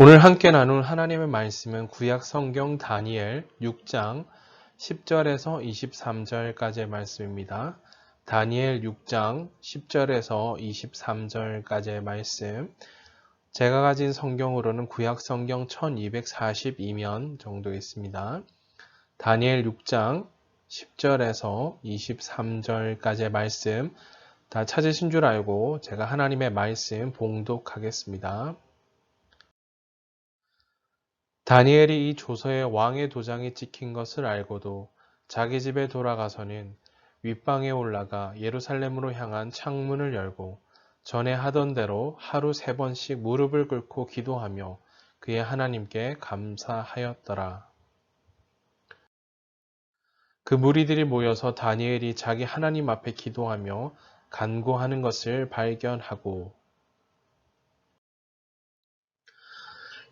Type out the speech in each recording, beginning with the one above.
오늘 함께 나눌 하나님의 말씀은 구약 성경 다니엘 6장 10절에서 23절까지의 말씀입니다. 다니엘 6장 10절에서 23절까지의 말씀. 제가 가진 성경으로는 구약 성경 1242면 정도 있습니다. 다니엘 6장 10절에서 23절까지의 말씀 다 찾으신 줄 알고 제가 하나님의 말씀 봉독하겠습니다. 다니엘이 이 조서에 왕의 도장이 찍힌 것을 알고도 자기 집에 돌아가서는 윗방에 올라가 예루살렘으로 향한 창문을 열고 전에 하던 대로 하루 3번씩 무릎을 꿇고 기도하며 그의 하나님께 감사하였더라. 그 무리들이 모여서 다니엘이 자기 하나님 앞에 기도하며 간구하는 것을 발견하고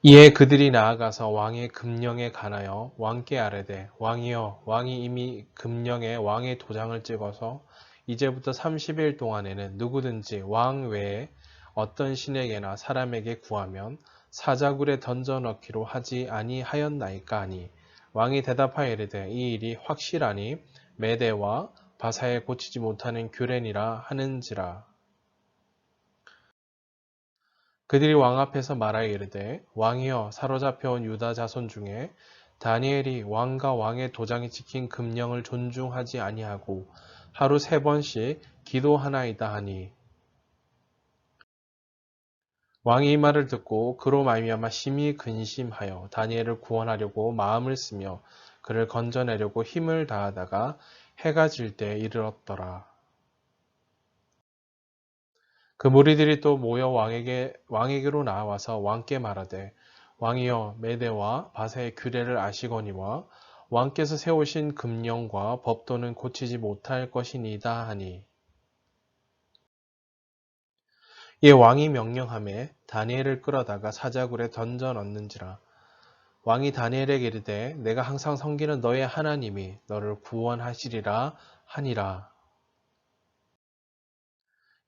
이에 그들이 나아가서 왕의 금령에 관하여 왕께 아뢰되 왕이여 왕이 이미 금령에 왕의 도장을 찍어서 이제부터 30일 동안에는 누구든지 왕 외에 어떤 신에게나 사람에게 구하면 사자굴에 던져 넣기로 하지 아니하였나이까 하니 왕이 대답하여 이르되 이 일이 확실하니 메대와 바사에 고치지 못하는 규례니라 하는지라. 그들이 왕 앞에서 말하여 이르되 왕이여 사로잡혀온 유다 자손 중에 다니엘이 왕과 왕의 도장이 찍힌 금령을 존중하지 아니하고 하루 3번씩 기도하나이다 하니 왕이 이 말을 듣고 그로 말미암아 심히 근심하여 다니엘을 구원하려고 마음을 쓰며 그를 건져내려고 힘을 다하다가 해가 질 때 이르렀더라. 그 무리들이 또 모여 왕에게로 나와서 왕께 말하되 왕이여 메대와 바사의 규례를 아시거니와 왕께서 세우신 금령과 법도는 고치지 못할 것이니이다 하니 이에 왕이 명령하매 다니엘을 끌어다가 사자굴에 던져 넣는지라. 왕이 다니엘에게 이르되 내가 항상 섬기는 너의 하나님이 너를 구원하시리라 하니라.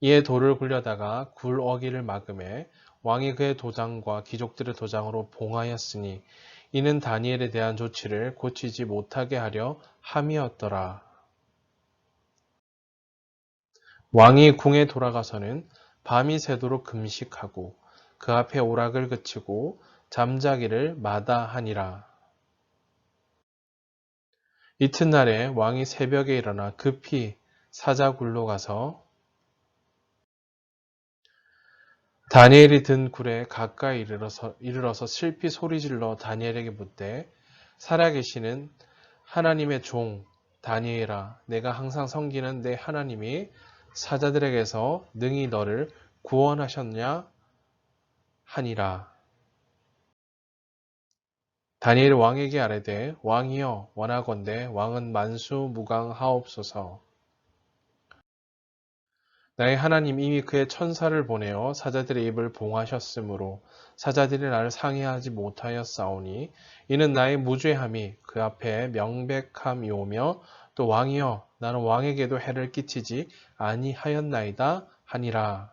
이에 돌을 굴려다가 굴 어기를 막음에 왕이 그의 도장과 귀족들의 도장으로 봉하였으니 이는 다니엘에 대한 조치를 고치지 못하게 하려 함이었더라. 왕이 궁에 돌아가서는 밤이 새도록 금식하고 그 앞에 오락을 그치고 잠자기를 마다하니라. 이튿날에 왕이 새벽에 일어나 급히 사자굴로 가서 다니엘이 든 굴에 가까이 이르러서 슬피 소리질러 다니엘에게 묻되 살아계시는 하나님의 종 다니엘아 내가 항상 섬기는 내 하나님이 사자들에게서 능히 너를 구원하셨냐 하니라. 다니엘이 왕에게 아뢰되 왕이여 원하건대 왕은 만수무강하옵소서. 나의 하나님 이미 그의 천사를 보내어 사자들의 입을 봉하셨으므로 사자들이 나를 상해하지 못하였사오니 이는 나의 무죄함이 그 앞에 명백함이오며 또 왕이여 나는 왕에게도 해를 끼치지 아니하였나이다 하니라.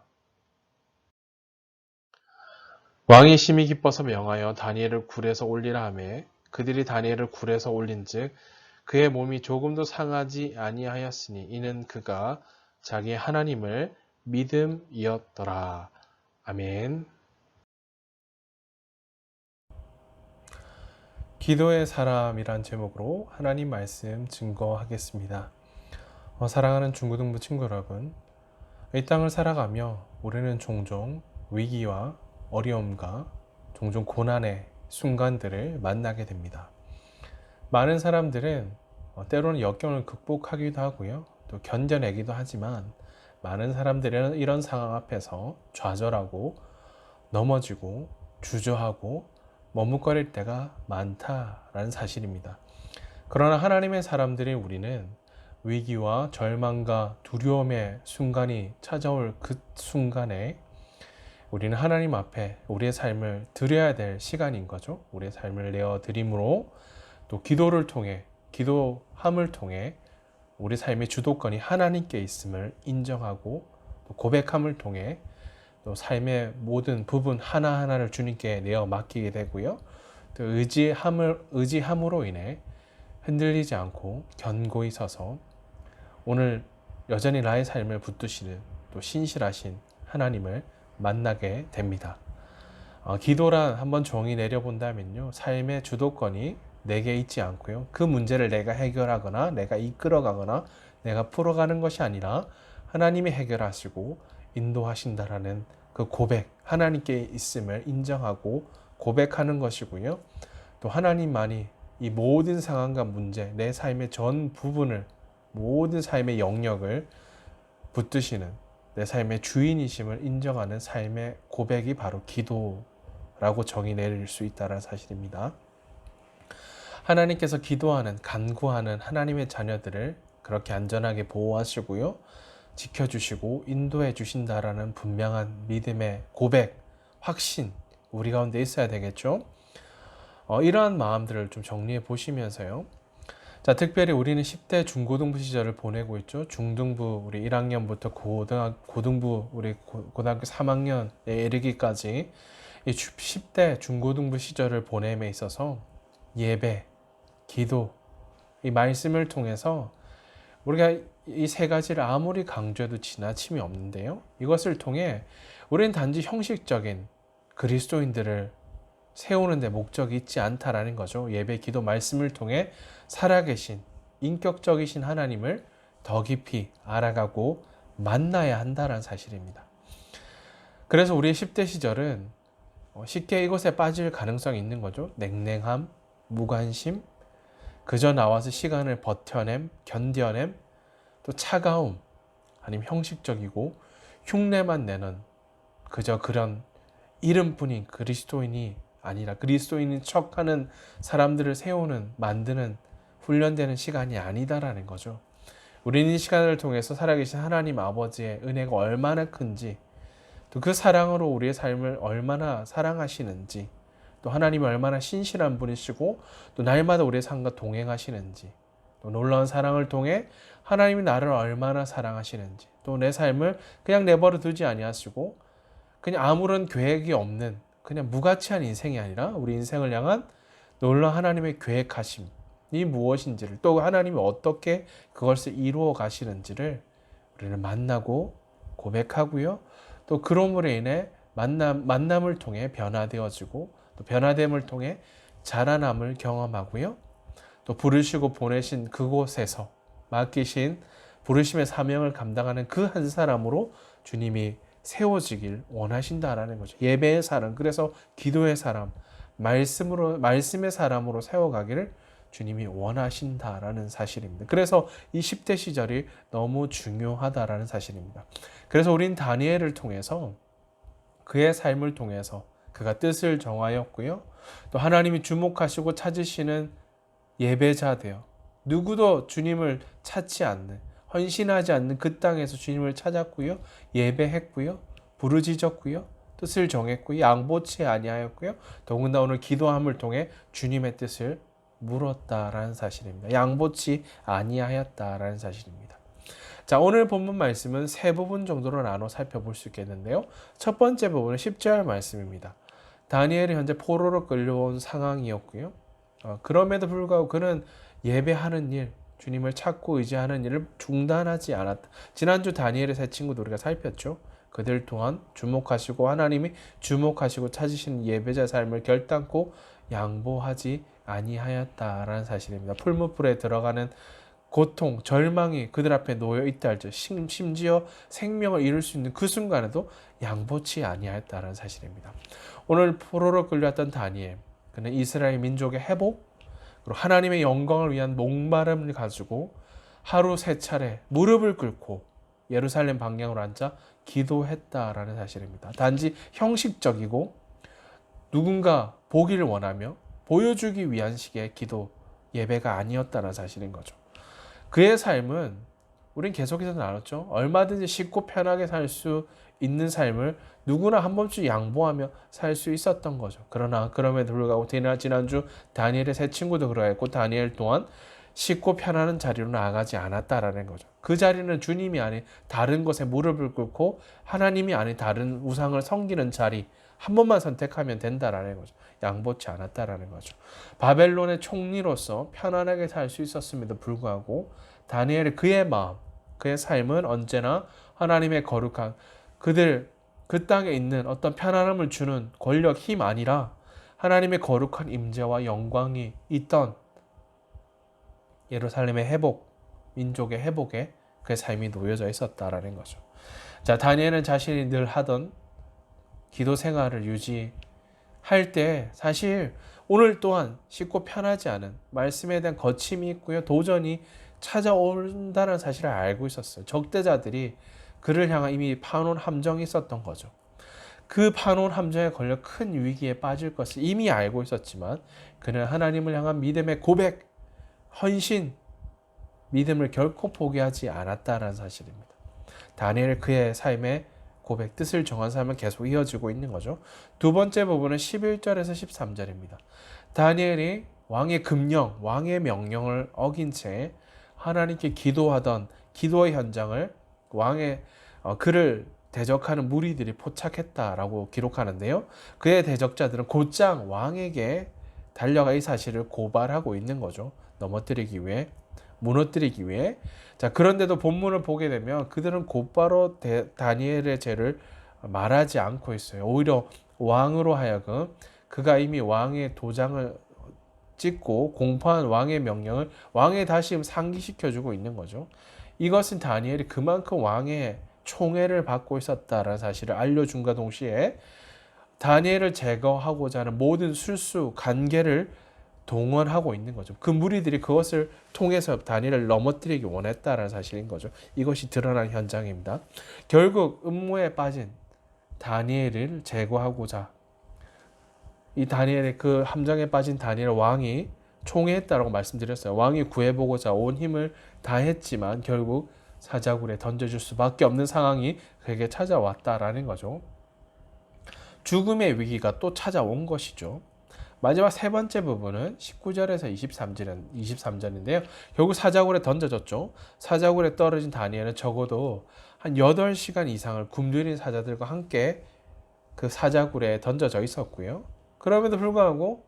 왕이 심히 기뻐서 명하여 다니엘을 굴에서 올리라 하매 그들이 다니엘을 굴에서 올린즉 그의 몸이 조금도 상하지 아니하였으니 이는 그가 자기 하나님을 믿음이었더라. 아멘. 기도의 사람이란 제목으로 하나님 말씀 증거하겠습니다. 사랑하는 중고등부 친구 여러분, 이 땅을 살아가며 우리는 종종 위기와 어려움과 종종 고난의 순간들을 만나게 됩니다. 많은 사람들은 때로는 역경을 극복하기도 하고요. 또 견뎌내기도 하지만 많은 사람들은 이런 상황 앞에서 좌절하고 넘어지고 주저하고 머뭇거릴 때가 많다라는 사실입니다. 그러나 하나님의 사람들인 우리는 위기와 절망과 두려움의 순간이 찾아올 그 순간에 우리는 하나님 앞에 우리의 삶을 드려야 될 시간인 거죠. 우리의 삶을 내어드림으로 또 기도를 통해 기도함을 통해 우리 삶의 주도권이 하나님께 있음을 인정하고 또 고백함을 통해 또 삶의 모든 부분 하나하나를 주님께 내어 맡기게 되고요. 또 의지함으로 인해 흔들리지 않고 견고히 서서 오늘 여전히 나의 삶을 붙드시는 또 신실하신 하나님을 만나게 됩니다. 기도란 한번 종이 내려본다면요, 삶의 주도권이 내게 있지 않고요, 그 문제를 내가 해결하거나 내가 이끌어가거나 내가 풀어가는 것이 아니라 하나님이 해결하시고 인도하신다라는 그 고백, 하나님께 있음을 인정하고 고백하는 것이고요. 또 하나님만이 이 모든 상황과 문제, 내 삶의 전 부분을, 모든 삶의 영역을 붙드시는 내 삶의 주인이심을 인정하는 삶의 고백이 바로 기도라고 정의 내릴 수 있다는 사실입니다. 하나님께서 기도하는, 간구하는 하나님의 자녀들을 그렇게 안전하게 보호하시고요, 지켜주시고 인도해 주신다라는 분명한 믿음의 고백, 확신, 우리 가운데 있어야 되겠죠. 이러한 마음들을 좀 정리해 보시면서요. 자, 특별히 우리는 10대 중고등부 시절을 보내고 있죠. 중등부 우리 1학년부터 고등부 우리 고등학교 3학년에 이르기까지 이 10대 중고등부 시절을 보냄에 있어서 예배, 기도, 이 말씀을 통해서 우리가 이 세 가지를 아무리 강조해도 지나침이 없는데요. 이것을 통해 우리는 단지 형식적인 그리스도인들을 세우는 데 목적이 있지 않다라는 거죠. 예배, 기도, 말씀을 통해 살아계신 인격적이신 하나님을 더 깊이 알아가고 만나야 한다는 사실입니다. 그래서 우리의 10대 시절은 쉽게 이것에 빠질 가능성이 있는 거죠. 냉랭함, 무관심, 그저 나와서 시간을 버텨냄, 견뎌냄, 또 차가움, 아니면 형식적이고 흉내만 내는 그저 그런 이름뿐인 그리스도인이 아니라 그리스도인인 척하는 사람들을 세우는, 만드는, 훈련되는 시간이 아니다라는 거죠. 우리는 이 시간을 통해서 살아계신 하나님 아버지의 은혜가 얼마나 큰지, 또 그 사랑으로 우리의 삶을 얼마나 사랑하시는지, 또 하나님이 얼마나 신실한 분이시고 또 날마다 우리의 삶과 동행하시는지, 또 놀라운 사랑을 통해 하나님이 나를 얼마나 사랑하시는지, 또 내 삶을 그냥 내버려 두지 아니하시고 그냥 아무런 계획이 없는 그냥 무가치한 인생이 아니라 우리 인생을 향한 놀라운 하나님의 계획하심이 무엇인지를, 또 하나님이 어떻게 그것을 이루어 가시는지를 우리는 만나고 고백하고요. 또 그럼으로 인해 만남을 통해 변화되어지고 또 변화됨을 통해 자라남을 경험하고요. 또 부르시고 보내신 그곳에서 맡기신 부르심의 사명을 감당하는 그 한 사람으로 주님이 세워지길 원하신다라는 거죠. 예배의 사람, 그래서 기도의 사람, 말씀의 사람으로 세워가기를 주님이 원하신다라는 사실입니다. 그래서 이 10대 시절이 너무 중요하다라는 사실입니다. 그래서 우린 다니엘을 통해서 그의 삶을 통해서 그가 뜻을 정하였고요. 또 하나님이 주목하시고 찾으시는 예배자 되어 누구도 주님을 찾지 않는, 헌신하지 않는 그 땅에서 주님을 찾았고요. 예배했고요. 부르짖었고요. 뜻을 정했고요. 양보치 아니하였고요. 더군다나 오늘 기도함을 통해 주님의 뜻을 물었다라는 사실입니다. 양보치 아니하였다라는 사실입니다. 자, 오늘 본문 말씀은 세 부분 정도로 나눠 살펴볼 수 있겠는데요. 첫 번째 부분은 10절 말씀입니다. 다니엘이 현재 포로로 끌려온 상황이었고요. 그럼에도 불구하고 그는 예배하는 일, 주님을 찾고 의지하는 일을 중단하지 않았다. 지난주 다니엘의 세 친구도 우리가 살폈죠. 그들 또한 주목하시고 하나님이 주목하시고 찾으시는 예배자 삶을 결단코 양보하지 아니하였다라는 사실입니다. 풀무불에 들어가는 고통, 절망이 그들 앞에 놓여 있다 할지 심지어 생명을 잃을 수 있는 그 순간에도 양보치 아니하였다라는 사실입니다. 오늘 포로로 끌려왔던 다니엘, 그는 이스라엘 민족의 회복, 그리고 하나님의 영광을 위한 목마름을 가지고 하루 세 차례 무릎을 꿇고 예루살렘 방향으로 앉아 기도했다라는 사실입니다. 단지 형식적이고 누군가 보기를 원하며 보여주기 위한 식의 기도, 예배가 아니었다는 사실인 거죠. 그의 삶은 우린 계속해서 나눴죠. 얼마든지 쉽고 편하게 살 수 있는 삶을 누구나 한 번씩 양보하며 살 수 있었던 거죠. 그러나 그럼에도 불구하고 지난주 다니엘의 세 친구도 그러했고 다니엘 또한 쉽고 편안한 자리로 나아가지 않았다라는 거죠. 그 자리는 주님이 아닌 다른 것에 무릎을 꿇고 하나님이 아닌 다른 우상을 섬기는 자리 한 번만 선택하면 된다라는 거죠. 양보치 않았다라는 거죠. 바벨론의 총리로서 편안하게 살 수 있었음에도 불구하고 다니엘이 그의 마음, 그의 삶은 언제나 하나님의 거룩한 그 땅에 있는 어떤 편안함을 주는 권력, 힘 아니라 하나님의 거룩한 임재와 영광이 있던 예루살렘의 회복, 민족의 회복에 그의 삶이 놓여져 있었다라는 거죠. 자, 다니엘은 자신이 늘 하던 기도 생활을 유지할 때 사실 오늘 또한 쉽고 편하지 않은 말씀에 대한 거침이 있고요. 도전이 찾아온다는 사실을 알고 있었어요. 적대자들이 그를 향한 이미 파놓은 함정이 있었던 거죠. 그 파놓은 함정에 걸려 큰 위기에 빠질 것을 이미 알고 있었지만 그는 하나님을 향한 믿음의 고백, 헌신, 믿음을 결코 포기하지 않았다는 사실입니다. 다니엘 그의 삶의 고백, 뜻을 정한 삶은 계속 이어지고 있는 거죠. 두 번째 부분은 11절에서 13절입니다. 다니엘이 왕의 금령, 왕의 명령을 어긴 채 하나님께 기도하던 기도의 현장을 왕의 그를 대적하는 무리들이 포착했다라고 기록하는데요. 그의 대적자들은 곧장 왕에게 달려가 이 사실을 고발하고 있는 거죠. 넘어뜨리기 위해, 무너뜨리기 위해. 자, 그런데도 본문을 보게 되면 그들은 곧바로 다니엘의 죄를 말하지 않고 있어요. 오히려 왕으로 하여금 그가 이미 왕의 도장을 찍고 공포한 왕의 명령을 왕에 다시 상기시켜주고 있는 거죠. 이것은 다니엘이 그만큼 왕의 총애를 받고 있었다라는 사실을 알려준과 동시에 다니엘을 제거하고자 하는 모든 술수, 관계를 동원하고 있는 거죠. 그 무리들이 그것을 통해서 다니엘을 넘어뜨리기 원했다라는 사실인 거죠. 이것이 드러난 현장입니다. 결국 음모에 빠진 다니엘을 제거하고자 이 다니엘의 그 함정에 빠진 다니엘 왕이 총애했다라고 말씀드렸어요. 왕이 구해보고자 온 힘을 다했지만 결국 사자굴에 던져줄 수밖에 없는 상황이 그에게 찾아왔다라는 거죠. 죽음의 위기가 또 찾아온 것이죠. 마지막 세 번째 부분은 19절에서 23절인데요. 결국 사자굴에 던져졌죠. 사자굴에 떨어진 다니엘은 적어도 한 8시간 이상을 굶주린 사자들과 함께 그 사자굴에 던져져 있었고요. 그럼에도 불구하고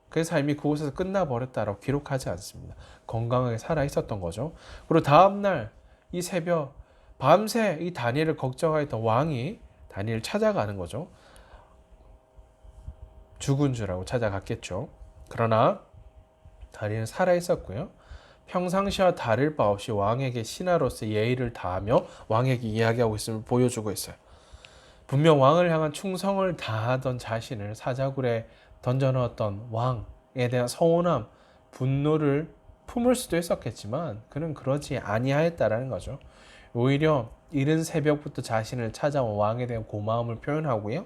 그의 삶이 그곳에서 끝나버렸다라고 기록하지 않습니다. 건강하게 살아 있었던 거죠. 그리고 다음날 이 새벽 밤새 이 다니엘을 걱정하였던 왕이 다니엘을 찾아가는 거죠. 죽은 줄 알고 찾아갔겠죠. 그러나 다니엘은 살아 있었고요. 평상시와 다를 바 없이 왕에게 신하로서 예의를 다하며 왕에게 이야기하고 있음을 보여주고 있어요. 분명 왕을 향한 충성을 다하던 자신을 사자굴에 던져넣었던 왕에 대한 서운함, 분노를 품을 수도 있었겠지만 그는 그러지 아니하였다라는 거죠. 오히려 이른 새벽부터 자신을 찾아온 왕에 대한 고마움을 표현하고요.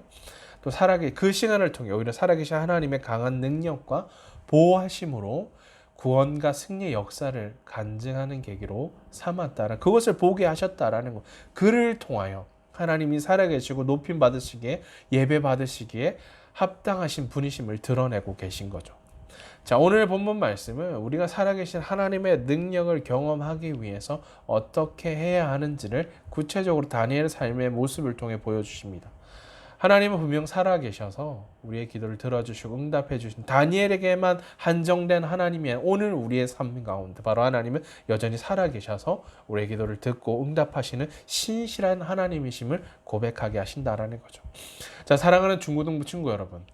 또 그 시간을 통해 오히려 살아계신 하나님의 강한 능력과 보호하심으로 구원과 승리의 역사를 간증하는 계기로 삼았다라 그것을 보게 하셨다라는 것. 그를 통하여 하나님이 살아계시고 높임 받으시기에 예배 받으시기에 합당하신 분이심을 드러내고 계신 거죠. 자, 오늘 본문 말씀은 우리가 살아계신 하나님의 능력을 경험하기 위해서 어떻게 해야 하는지를 구체적으로 다니엘의 삶의 모습을 통해 보여주십니다. 하나님은 분명 살아계셔서 우리의 기도를 들어주시고 응답해 주신 다니엘에게만 한정된 하나님이 오늘 우리의 삶 가운데 바로 하나님은 여전히 살아계셔서 우리의 기도를 듣고 응답하시는 신실한 하나님이심을 고백하게 하신다라는 거죠. 자, 사랑하는 중고등부 친구 여러분,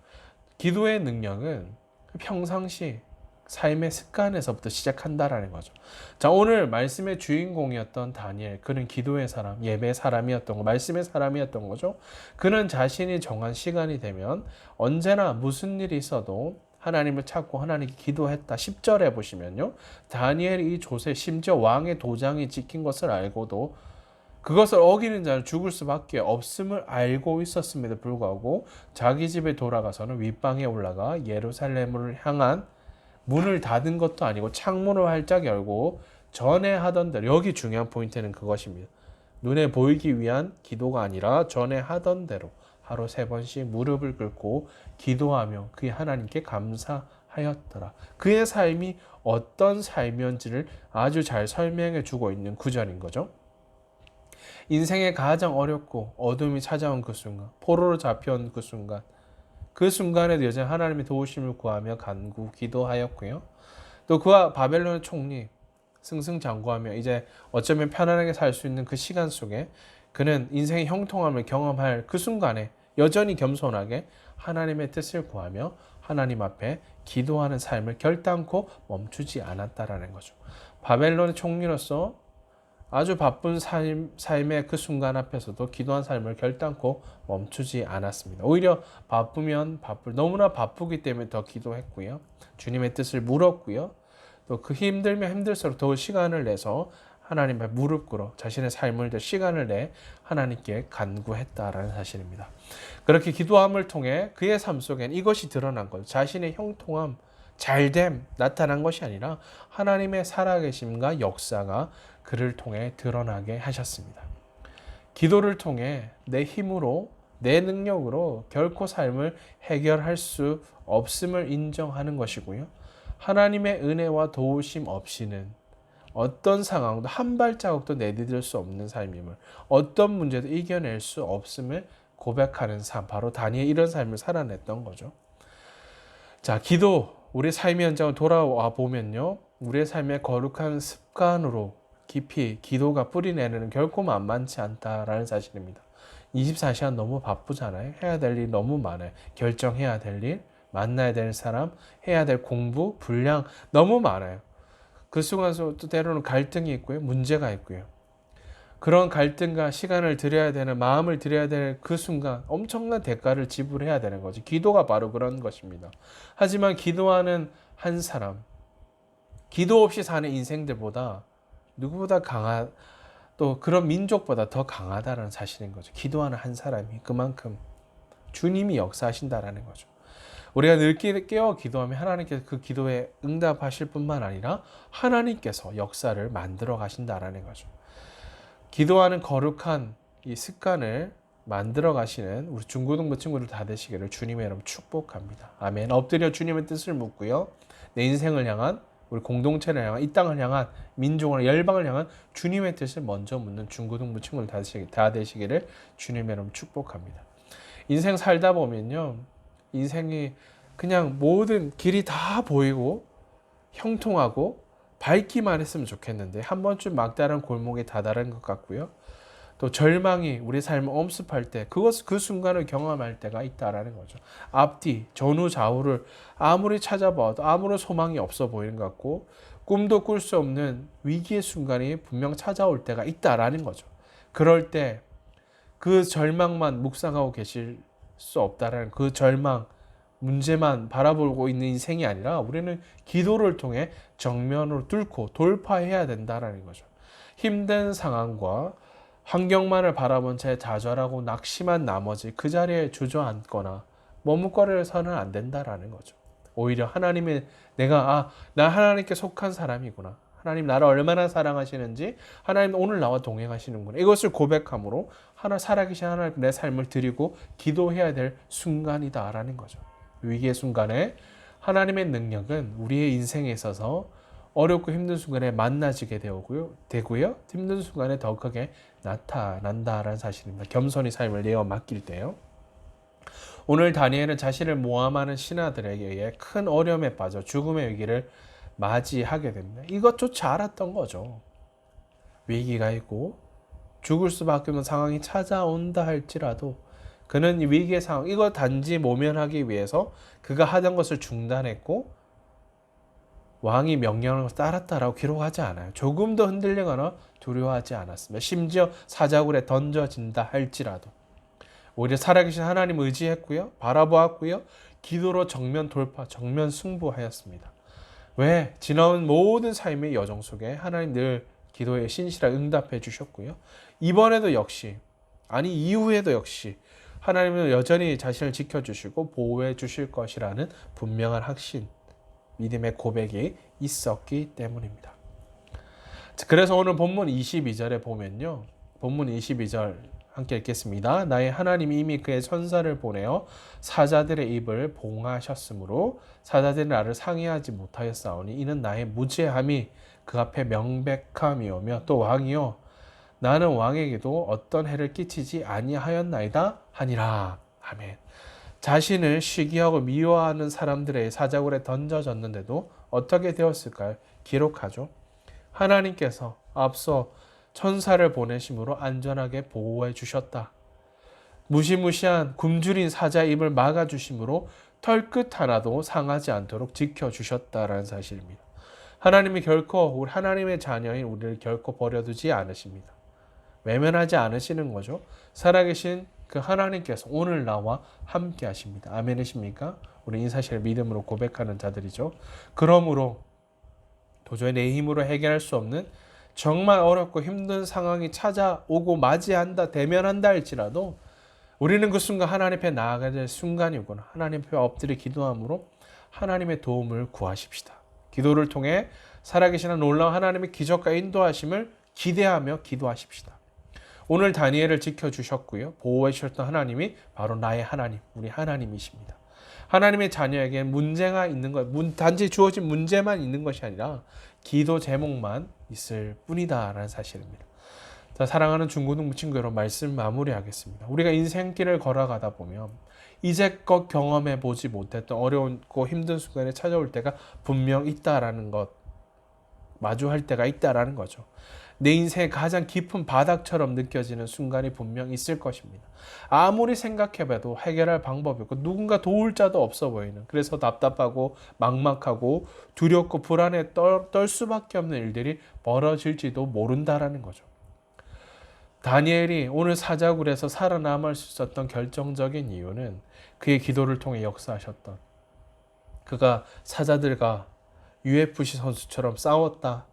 기도의 능력은 평상시 삶의 습관에서부터 시작한다라는 거죠. 자, 오늘 말씀의 주인공이었던 다니엘, 그는 기도의 사람, 예배의 사람이었던 거, 말씀의 사람이었던 거죠. 그는 자신이 정한 시간이 되면 언제나 무슨 일이 있어도 하나님을 찾고 하나님께 기도했다. 10절에 보시면요. 다니엘이 이 조세, 심지어 왕의 도장이 찍힌 것을 알고도 그것을 어기는 자는 죽을 수밖에 없음을 알고 있었음에도 불구하고 자기 집에 돌아가서는 윗방에 올라가 예루살렘을 향한 문을 닫은 것도 아니고 창문을 활짝 열고 전에 하던 대로, 여기 중요한 포인트는 그것입니다. 눈에 보이기 위한 기도가 아니라 전에 하던 대로 하루 3번씩 무릎을 꿇고 기도하며 그 하나님께 감사하며 하였더라. 그의 삶이 어떤 삶이었는지를 아주 잘 설명해 주고 있는 구절인 거죠. 인생의 가장 어렵고 어둠이 찾아온 그 순간, 포로로 잡혀온 그 순간, 그 순간에도 여전히 하나님의 도우심을 구하며 간구, 기도하였고요. 또 그와 바벨론의 총리 승승장구하며 이제 어쩌면 편안하게 살 수 있는 그 시간 속에 그는 인생의 형통함을 경험할 그 순간에 여전히 겸손하게 하나님의 뜻을 구하며 하나님 앞에 기도하는 삶을 결단코 멈추지 않았다라는 거죠. 바벨론의 총리로서 아주 바쁜 삶의 그 순간 앞에서도 기도한 삶을 결단코 멈추지 않았습니다. 오히려 바쁘면 너무나 바쁘기 때문에 더 기도했고요. 주님의 뜻을 물었고요. 또 그 힘들면 힘들수록 더 시간을 내서 하나님 앞에 무릎 꿇어 자신의 삶을 더 시간을 내 하나님께 간구했다라는 사실입니다. 그렇게 기도함을 통해 그의 삶 속엔 이것이 드러난 거예요. 자신의 형통함, 잘됨 나타난 것이 아니라 하나님의 살아계심과 역사가 그를 통해 드러나게 하셨습니다. 기도를 통해 내 힘으로 내 능력으로 결코 삶을 해결할 수 없음을 인정하는 것이고요. 하나님의 은혜와 도우심 없이는 어떤 상황도 한 발자국도 내디딜 수 없는 삶임을, 어떤 문제도 이겨낼 수 없음을 고백하는 삶, 바로 다니엘 이런 삶을 살아냈던 거죠. 자, 기도, 우리 삶의 현장을 돌아와 보면요, 우리의 삶의 거룩한 습관으로 깊이 기도가 뿌리내는 결코 만만치 않다라는 사실입니다. 24시간 너무 바쁘잖아요. 해야 될 일 너무 많아요. 결정해야 될 일, 만나야 될 사람, 해야 될 공부, 분량 너무 많아요. 그 속에서 또 때로는 갈등이 있고요. 문제가 있고요. 그런 갈등과 시간을 들여야 되는, 마음을 들여야 되는 그 순간 엄청난 대가를 지불해야 되는 거죠. 기도가 바로 그런 것입니다. 하지만 기도하는 한 사람, 기도 없이 사는 인생들보다 누구보다 또 그런 민족보다 더 강하다는 사실인 거죠. 기도하는 한 사람이 그만큼 주님이 역사하신다라는 거죠. 우리가 늘 깨어 기도하면 하나님께서 그 기도에 응답하실 뿐만 아니라 하나님께서 역사를 만들어 가신다라는 거죠. 기도하는 거룩한 이 습관을 만들어 가시는 우리 중고등부 친구들 다 되시기를 주님의 이름 축복합니다. 아멘. 엎드려 주님의 뜻을 묻고요. 내 인생을 향한, 우리 공동체를 향한, 이 땅을 향한, 민족을, 열방을 향한 주님의 뜻을 먼저 묻는 중고등부 친구들 다 되시기를 주님의 이름 축복합니다. 인생 살다 보면요, 인생이 그냥 모든 길이 다 보이고 형통하고 밝기만 했으면 좋겠는데 한 번쯤 막다른 골목에 다다른 것 같고요. 또 절망이 우리 삶을 엄습할 때 그 순간을 경험할 때가 있다라는 거죠. 앞뒤 전후 좌우를 아무리 찾아봐도 아무런 소망이 없어 보이는 것 같고 꿈도 꿀 수 없는 위기의 순간이 분명 찾아올 때가 있다라는 거죠. 그럴 때 그 절망만 묵상하고 계실 수 없다라는 그 절망, 문제만 바라보고 있는 인생이 아니라 우리는 기도를 통해 정면으로 뚫고 돌파해야 된다라는 거죠. 힘든 상황과 환경만을 바라본 채 좌절하고 낙심한 나머지 그 자리에 주저앉거나 머뭇거려서는 안 된다라는 거죠. 오히려 하나님의 나 하나님께 속한 사람이구나. 하나님 나를 얼마나 사랑하시는지, 하나님 오늘 나와 동행하시는구나. 이것을 고백함으로 살아계신 하나님 내 삶을 드리고 기도해야 될 순간이다라는 거죠. 위기의 순간에 하나님의 능력은 우리의 인생에 있어서 어렵고 힘든 순간에 만나지게 되고요. 힘든 순간에 더 크게 나타난다라는 사실입니다. 겸손히 삶을 내어 맡길 때요. 오늘 다니엘은 자신을 모함하는 신하들에게 의해 큰 어려움에 빠져 죽음의 위기를 맞이하게 됩니다. 이것조차 알았던 거죠. 위기가 있고 죽을 수밖에 없는 상황이 찾아온다 할지라도 그는 이 위기의 상황, 이거 단지 모면하기 위해서 그가 하던 것을 중단했고 왕이 명령을 따랐다라고 기록하지 않아요. 조금도 흔들리거나 두려워하지 않았습니다. 심지어 사자굴에 던져진다 할지라도 오히려 살아계신 하나님 의지했고요. 바라보았고요. 기도로 정면 돌파, 정면 승부하였습니다. 왜? 지나온 모든 삶의 여정 속에 하나님 늘 기도에 신실하게 응답해 주셨고요. 이번에도 역시, 이후에도 역시 하나님은 여전히 자신을 지켜주시고 보호해 주실 것이라는 분명한 확신, 믿음의 고백이 있었기 때문입니다. 그래서 오늘 본문 22절에 보면요. 본문 22절 함께 읽겠습니다. 나의 하나님이 이미 그의 천사를 보내어 사자들의 입을 봉하셨으므로 사자들이 나를 상의하지 못하였사오니 이는 나의 무죄함이 그 앞에 명백함이오며 또 왕이요 나는 왕에게도 어떤 해를 끼치지 아니하였나이다 하니라. 아멘. 자신을 시기하고 미워하는 사람들의 사자굴에 던져졌는데도 어떻게 되었을까요? 기록하죠. 하나님께서 앞서 천사를 보내심으로 안전하게 보호해 주셨다. 무시무시한 굶주린 사자의 입을 막아주심으로 털끝 하나도 상하지 않도록 지켜주셨다라는 사실입니다. 하나님이 결코 우리 하나님의 자녀인 우리를 결코 버려두지 않으십니다. 외면하지 않으시는 거죠. 살아계신 그 하나님께서 오늘 나와 함께 하십니다. 아멘이십니까? 우리 이 사실을 믿음으로 고백하는 자들이죠. 그러므로 도저히 내 힘으로 해결할 수 없는 정말 어렵고 힘든 상황이 찾아오고 맞이한다, 대면한다 할지라도 우리는 그 순간 하나님 앞에 나아가야 될 순간이구나. 하나님 앞에 엎드려 기도함으로 하나님의 도움을 구하십시다. 기도를 통해 살아계시는 놀라운 하나님의 기적과 인도하심을 기대하며 기도하십시다. 오늘 다니엘을 지켜주셨고요. 보호해 주셨던 하나님이 바로 나의 하나님, 우리 하나님이십니다. 하나님의 자녀에게 문제가 있는 것, 단지 주어진 문제만 있는 것이 아니라 기도 제목만 있을 뿐이다라는 사실입니다. 자, 사랑하는 중고등부 친구 여러분, 말씀 마무리하겠습니다. 우리가 인생길을 걸어가다 보면 이제껏 경험해 보지 못했던 어려운고 힘든 순간에 찾아올 때가 분명 있다라는 것, 마주할 때가 있다라는 거죠. 내 인생의 가장 깊은 바닥처럼 느껴지는 순간이 분명 있을 것입니다. 아무리 생각해봐도 해결할 방법이 없고 누군가 도울 자도 없어 보이는, 그래서 답답하고 막막하고 두렵고 불안에 떨 수밖에 없는 일들이 벌어질지도 모른다라는 거죠. 다니엘이 오늘 사자굴에서 살아남을 수 있었던 결정적인 이유는 그의 기도를 통해 역사하셨던, 그가 사자들과 UFC 선수처럼 싸웠다,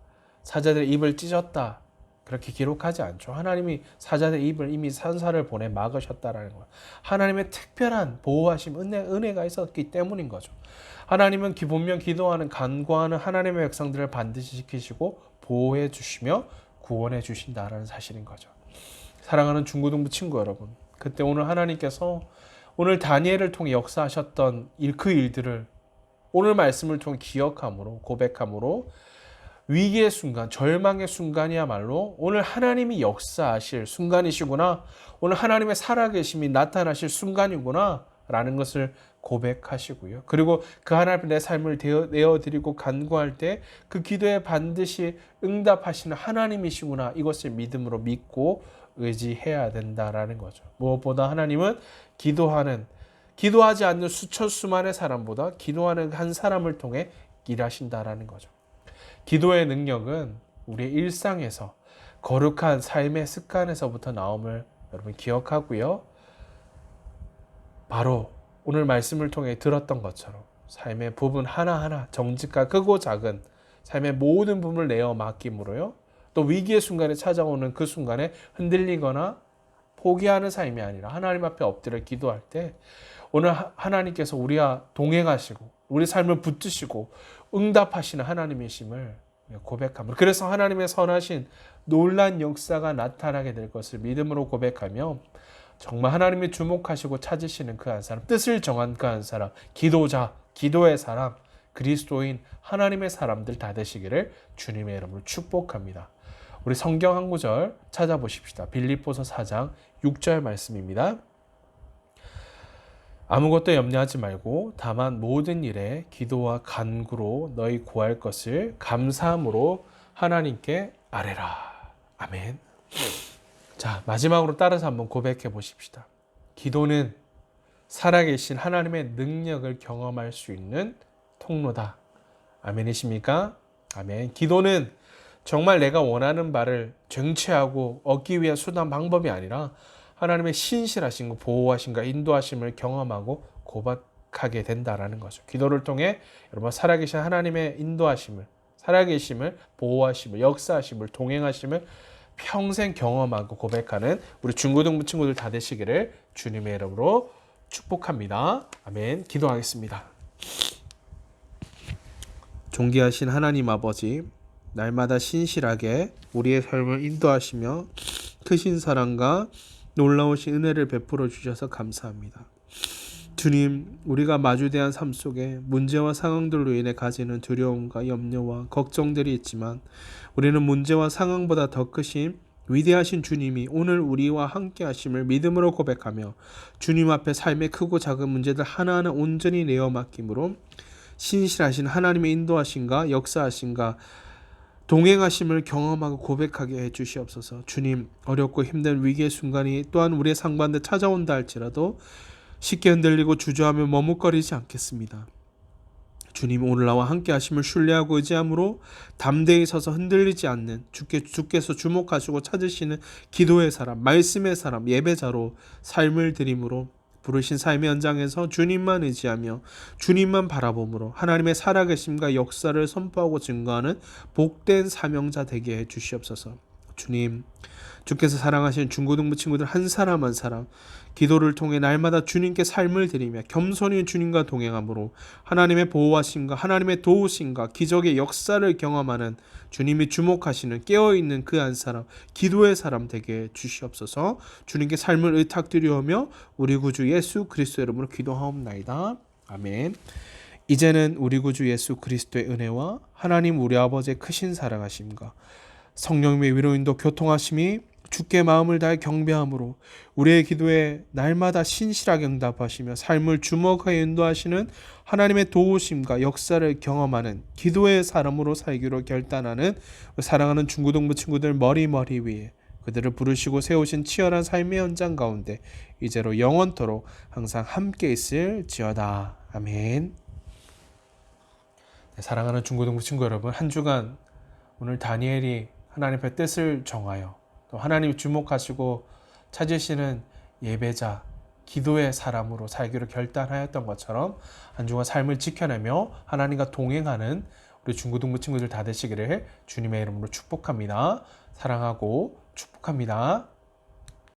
사자들의 입을 찢었다, 그렇게 기록하지 않죠. 하나님이 사자들의 입을 이미 산사를 보내 막으셨다라는 거예요. 하나님의 특별한 보호하심, 은혜가 있었기 때문인 거죠. 하나님은 분명 기도하는, 간구하는 하나님의 백성들을 반드시 지키시고 보호해 주시며 구원해 주신다라는 사실인 거죠. 사랑하는 중고등부 친구 여러분, 그때 오늘 하나님께서 오늘 다니엘을 통해 역사하셨던 그 일들을 오늘 말씀을 통해 기억함으로, 고백함으로 위기의 순간, 절망의 순간이야말로 오늘 하나님이 역사하실 순간이시구나, 오늘 하나님의 살아계심이 나타나실 순간이구나 라는 것을 고백하시고요. 그리고 그 하나님 앞에 내 삶을 내어드리고 간구할 때 그 기도에 반드시 응답하시는 하나님이시구나, 이것을 믿음으로 믿고 의지해야 된다라는 거죠. 무엇보다 하나님은 기도하지 않는 수천 수만의 사람보다 기도하는 한 사람을 통해 일하신다라는 거죠. 기도의 능력은 우리의 일상에서, 거룩한 삶의 습관에서부터 나옴을 여러분 기억하고요. 바로 오늘 말씀을 통해 들었던 것처럼 삶의 부분 하나하나, 정직과 크고 작은 삶의 모든 부분을 내어 맡김으로요, 또 위기의 순간에 찾아오는 그 순간에 흔들리거나 포기하는 삶이 아니라 하나님 앞에 엎드려 기도할 때 오늘 하나님께서 우리와 동행하시고 우리 삶을 붙드시고 응답하시는 하나님이심을 고백합니다. 그래서 하나님의 선하신 놀란 역사가 나타나게 될 것을 믿음으로 고백하며 정말 하나님이 주목하시고 찾으시는 그 한 사람, 뜻을 정한 그 한 사람, 기도자, 기도의 사람, 그리스도인 하나님의 사람들 다 되시기를 주님의 이름으로 축복합니다. 우리 성경 한 구절 찾아보십시다. 빌립보서 4장 6절 말씀입니다. 아무것도 염려하지 말고 다만 모든 일에 기도와 간구로 너희 구할 것을 감사함으로 하나님께 아뢰라. 아멘. 자, 마지막으로 따라서 한번 고백해 보십시다. 기도는 살아계신 하나님의 능력을 경험할 수 있는 통로다. 아멘이십니까? 아멘. 기도는 정말 내가 원하는 바를 쟁취하고 얻기 위한 수단 방법이 아니라 하나님의 신실하신 것, 보호하심과 인도하심을 경험하고 고백하게 된다라는 거죠. 기도를 통해 여러분 살아계신 하나님의 인도하심을, 살아계심을, 보호하심을, 역사하심을, 동행하심을 평생 경험하고 고백하는 우리 중고등부 친구들 다 되시기를 주님의 이름으로 축복합니다. 아멘. 기도하겠습니다. 존귀하신 하나님 아버지, 날마다 신실하게 우리의 삶을 인도하시며 크신 사랑과 놀라우신 은혜를 베풀어 주셔서 감사합니다. 주님, 우리가 마주대한 삶 속에 문제와 상황들로 인해 가지는 두려움과 염려와 걱정들이 있지만 우리는 문제와 상황보다 더 크신 위대하신 주님이 오늘 우리와 함께 하심을 믿음으로 고백하며 주님 앞에 삶의 크고 작은 문제들 하나하나 온전히 내어 맡김으로 신실하신 하나님의 인도하심과 역사하심과 동행하심을 경험하고 고백하게 해 주시옵소서. 주님, 어렵고 힘든 위기의 순간이 또한 우리의 상반대 찾아온다 할지라도 쉽게 흔들리고 주저하며 머뭇거리지 않겠습니다. 주님, 오늘 나와 함께 하심을 신뢰하고 의지함으로 담대히 서서 흔들리지 않는 주께서 주목하시고 찾으시는 기도의 사람, 말씀의 사람, 예배자로 삶을 드림으로 부르신 삶의 현장에서 주님만 의지하며 주님만 바라봄으로 하나님의 살아계심과 역사를 선포하고 증거하는 복된 사명자 되게 해 주시옵소서. 주님, 주께서 사랑하시는 중고등부 친구들 한 사람 한 사람 기도를 통해 날마다 주님께 삶을 드리며 겸손히 주님과 동행함으로 하나님의 보호하심과 하나님의 도우심과 기적의 역사를 경험하는 주님이 주목하시는 깨어있는 그 한 사람, 기도의 사람 되게 주시옵소서. 주님께 삶을 의탁드리오며 우리 구주 예수 그리스도의 이름으로 기도하옵나이다. 아멘. 이제는 우리 구주 예수 그리스도의 은혜와 하나님 우리 아버지의 크신 사랑하심과 성령님의 위로인도 교통하심이 주께 마음을 다해 경배함으로 우리의 기도에 날마다 신실하게 응답하시며 삶을 주목하여 인도하시는 하나님의 도우심과 역사를 경험하는 기도의 사람으로 살기로 결단하는 사랑하는 중고등부 친구들 머리 위에 그들을 부르시고 세우신 치열한 삶의 현장 가운데 이제로 영원토록 항상 함께 있을지어다. 아멘. 사랑하는 중고등부 친구 여러분, 한 주간 오늘 다니엘이 하나님의 뜻을 정하여 또 하나님 주목하시고 찾으시는 예배자, 기도의 사람으로 살기로 결단하였던 것처럼 한 주간 삶을 지켜내며 하나님과 동행하는 우리 중고등부 친구들 다 되시기를 주님의 이름으로 축복합니다. 사랑하고 축복합니다.